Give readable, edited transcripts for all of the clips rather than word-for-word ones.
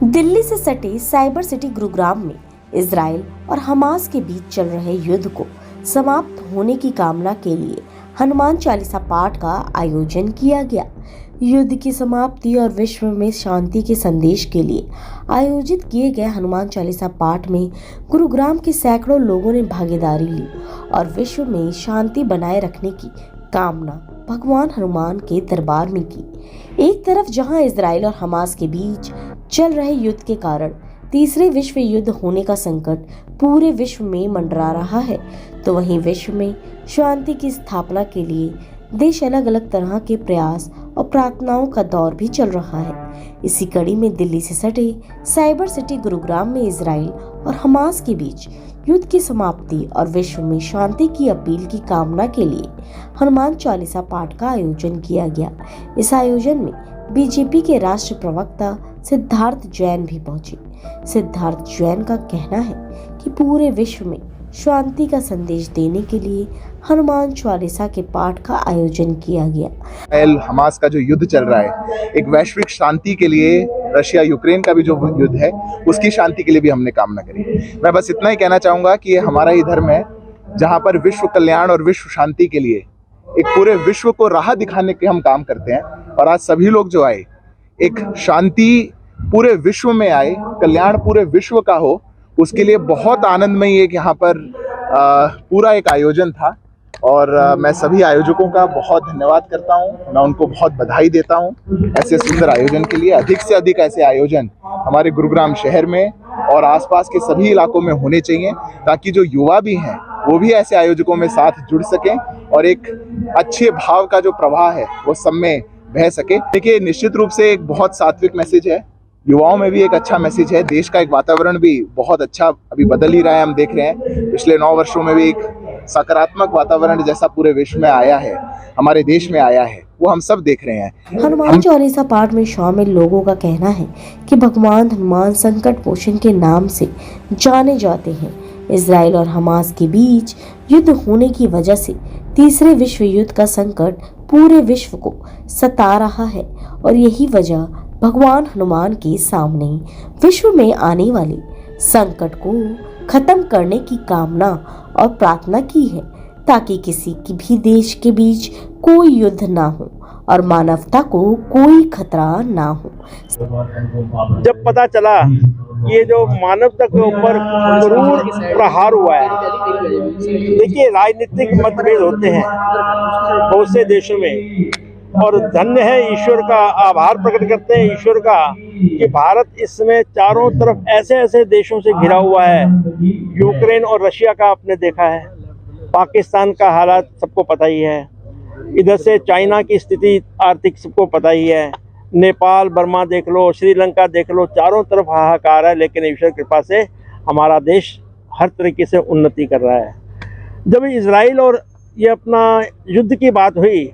दिल्ली से सटे cyber city Gurugram में इजराइल और हमास के बीच चल रहे युद्ध को समाप्त होने की कामना के लिए हनुमान चालीसा पाठ का आयोजन किया गया। युद्ध की समाप्ति और विश्व में शांति के संदेश के लिए आयोजित किए गए हनुमान चालीसा पाठ में गुरुग्राम के सैकड़ों लोगों ने भागीदारी ली और विश्व में शांति बनाए रखने की कामना भगवान हनुमान के दरबार में की। एक तरफ जहां इजराइल और हमास के बीच चल रहे युद्ध के कारण तीसरे विश्व युद्ध होने का संकट पूरे विश्व में मंडरा रहा है, तो वहीं विश्व में शांति की स्थापना के लिए देश अलग अलग तरह के प्रयास और प्रार्थनाओं का दौर भी चल रहा है। इसी कड़ी में दिल्ली से सटे साइबर सिटी गुरुग्राम में इजराइल और हमास के बीच युद्ध की समाप्ति और विश्व में शांति की अपील की कामना के लिए हनुमान चालीसा पाठ का आयोजन किया गया। इस आयोजन में बीजेपी के राष्ट्रीय प्रवक्ता सिद्धार्थ जैन भी पहुंचे। सिद्धार्थ जैन का कहना है कि पूरे विश्व में शांति का संदेश देने के लिए हनुमान चालीसा के पाठ का आयोजन किया गया। हमास का जो युद्ध चल रहा है, एक वैश्विक शांति के लिए, रशिया यूक्रेन का भी जो युद्ध है उसकी शांति के लिए भी हमने कामना करी। मैं बस इतना ही कहना चाहूँगा कि ये हमारा ही धर्म है जहाँ पर विश्व कल्याण और विश्व शांति के लिए एक पूरे विश्व को राह दिखाने के हम काम करते हैं। और आज सभी लोग जो आए, एक शांति पूरे विश्व में आए, कल्याण पूरे विश्व का हो, उसके लिए बहुत आनंदमयी एक यहाँ पर पूरा एक आयोजन था। और मैं सभी आयोजकों का बहुत धन्यवाद करता हूँ, मैं उनको बहुत बधाई देता हूँ ऐसे सुंदर आयोजन के लिए। अधिक से अधिक ऐसे आयोजन हमारे गुरुग्राम शहर में और आसपास के सभी इलाकों में होने चाहिए, ताकि जो युवा भी हैं वो भी ऐसे आयोजकों में साथ जुड़ सकें और एक अच्छे भाव का जो प्रवाह है वो सब में बह सके। देखिए, निश्चित रूप से एक बहुत सात्विक मैसेज है, युवाओं में भी एक अच्छा मैसेज है। देश का एक वातावरण भी बहुत अच्छा अभी बदल ही रहा है, हम देख रहे हैं। पिछले 9 वर्षों में भी एक सकारात्मक वातावरण जैसा पूरे विश्व में आया है, हमारे देश में आया है, वो हम सब देख रहे हैं। हनुमान चालीसा पाठ में शामिल लोगों का कहना है कि भगवान हनुमान संकट मोचन के नाम से जाने जाते हैं। इजराइल और हमास के बीच युद्ध होने की वजह से तीसरे विश्व युद्ध का संकट पूरे विश्व को सता रहा है और यही वजह भगवान हनुमान के सामने विश्व में आने वाले संकट को खत्म करने की कामना और प्रार्थना की है, ताकि किसी की भी देश के बीच कोई युद्ध ना हो और मानवता को कोई खतरा ना हो। जब पता चला ये जो मानवता के ऊपर क्रूर प्रहार हुआ है, देखिए राजनीतिक मतभेद होते हैं बहुत से देशों में, और धन्य है, ईश्वर का आभार प्रकट करते हैं ईश्वर का कि भारत इस समय चारों तरफ ऐसे ऐसे देशों से घिरा हुआ है। यूक्रेन और रशिया का आपने देखा है, पाकिस्तान का हालात सबको पता ही है, इधर से चाइना की स्थिति आर्थिक सबको पता ही है, नेपाल बर्मा देख लो, श्रीलंका देख लो, चारों तरफ हाहाकार है। लेकिन ईश्वर कृपा से हमारा देश हर तरीके से उन्नति कर रहा है। जब इजराइल और ये अपना युद्ध की बात हुई,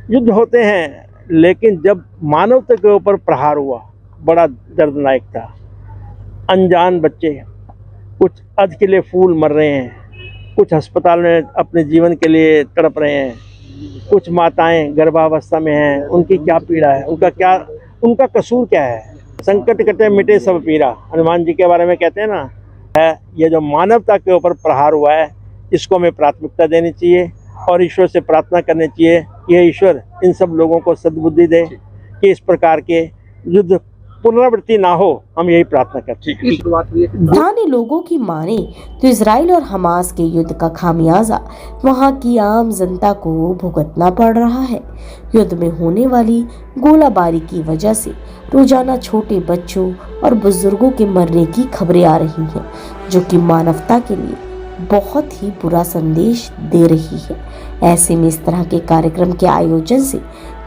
युद्ध होते हैं, लेकिन जब मानवता के ऊपर प्रहार हुआ बड़ा दर्दनाक था। अनजान बच्चे कुछ अधकिले फूल मर रहे हैं, कुछ अस्पताल में अपने जीवन के लिए तड़प रहे हैं, कुछ माताएं गर्भावस्था में हैं, उनकी क्या पीड़ा है, उनका कसूर क्या है। संकट कटे मिटे सब पीरा, हनुमान जी के बारे में कहते हैं ना, है ये जो मानवता के ऊपर प्रहार हुआ है, इसको हमें प्राथमिकता देनी चाहिए और ईश्वर से प्रार्थना करनी चाहिए, यह ईश्वर इन सब लोगों को सद्बुद्धि दे कि इस प्रकार के युद्ध पुनरावृत्ति ना हो। हम यही प्रार्थना करते हैं। स्थानीय लोगों की माने तो इजराइल और हमास के युद्ध का खामियाजा वहां की आम जनता को भुगतना पड़ रहा है। युद्ध में होने वाली गोलाबारी की वजह से रोजाना छोटे बच्चों और बुजुर्गों के मरने की खबरें आ रही हैं, जो कि मानवता के लिए बहुत ही बुरा संदेश दे रही है। ऐसे में इस तरह के कार्यक्रम के आयोजन से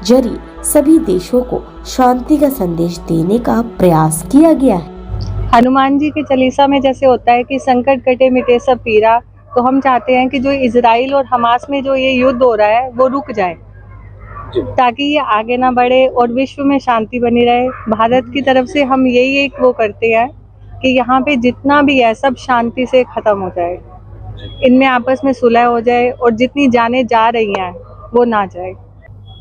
जरिए सभी देशों को शांति का संदेश देने का प्रयास किया गया है। हनुमान जी के चालीसा में जैसे होता है कि संकट कटे मिटे सब पीरा, तो हम चाहते हैं कि जो इजराइल और हमास में जो ये युद्ध हो रहा है वो रुक जाए, ताकि ये आगे ना बढ़े और विश्व में शांति बनी रहे। भारत की तरफ से हम यही एक वो करते हैं कि यहाँ पे जितना भी है सब शांति से खत्म हो जाए, इनमें आपस में सुलह हो जाए और जितनी जानें जा रही हैं वो ना जाए।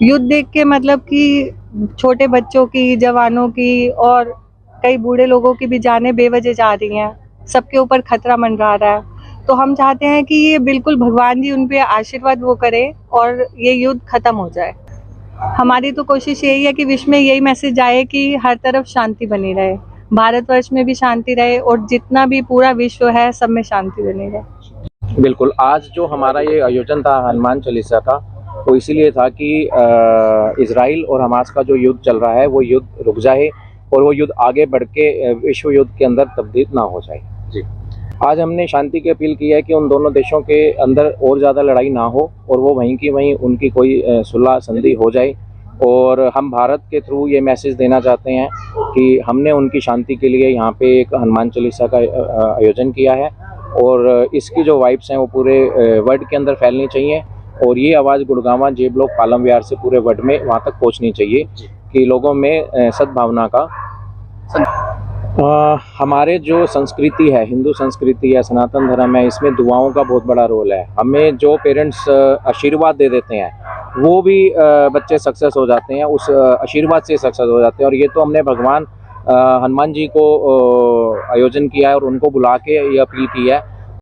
युद्ध देख के मतलब कि छोटे बच्चों की, जवानों की और कई बूढ़े लोगों की भी जानें बेवजह जा रही हैं, सबके ऊपर खतरा मंडरा रहा है। तो हम चाहते हैं कि ये बिल्कुल भगवान जी उन पे आशीर्वाद वो करें और ये युद्ध खत्म हो जाए। हमारी तो कोशिश यही है कि विश्व में यही मैसेज जाए कि हर तरफ शांति बनी रहे, भारतवर्ष में भी शांति रहे और जितना भी पूरा विश्व है सब में शांति बनी रहे। बिल्कुल, आज जो हमारा ये आयोजन था हनुमान चालीसा का, वो इसीलिए था कि इजराइल और हमास का जो युद्ध चल रहा है वो युद्ध रुक जाए और वो युद्ध आगे बढ़ के विश्व युद्ध के अंदर तब्दील ना हो जाए। जी, आज हमने शांति की अपील की है कि उन दोनों देशों के अंदर और ज़्यादा लड़ाई ना हो और वो वहीं की वहीं उनकी कोई सुलह संधि हो जाए। और हम भारत के थ्रू ये मैसेज देना चाहते हैं कि हमने उनकी शांति के लिए यहाँ पे एक हनुमान चालीसा का आयोजन किया है और इसकी जो वाइब्स हैं वो पूरे वर्ल्ड के अंदर फैलनी चाहिए और ये आवाज़ गुड़गांव, जेब लोग, पालम विहार से पूरे वर्ल्ड में वहाँ तक पहुँचनी चाहिए कि लोगों में सद्भावना का हमारे जो संस्कृति है, हिंदू संस्कृति है, सनातन धर्म है, इसमें दुआओं का बहुत बड़ा रोल है। हमें जो पेरेंट्स आशीर्वाद दे देते हैं वो भी बच्चे सक्सेस हो जाते हैं, उस आशीर्वाद से सक्सेस हो जाते हैं। और ये तो हमने भगवान हनुमान जी को आयोजन किया है और उनको बुला के ये अपील की है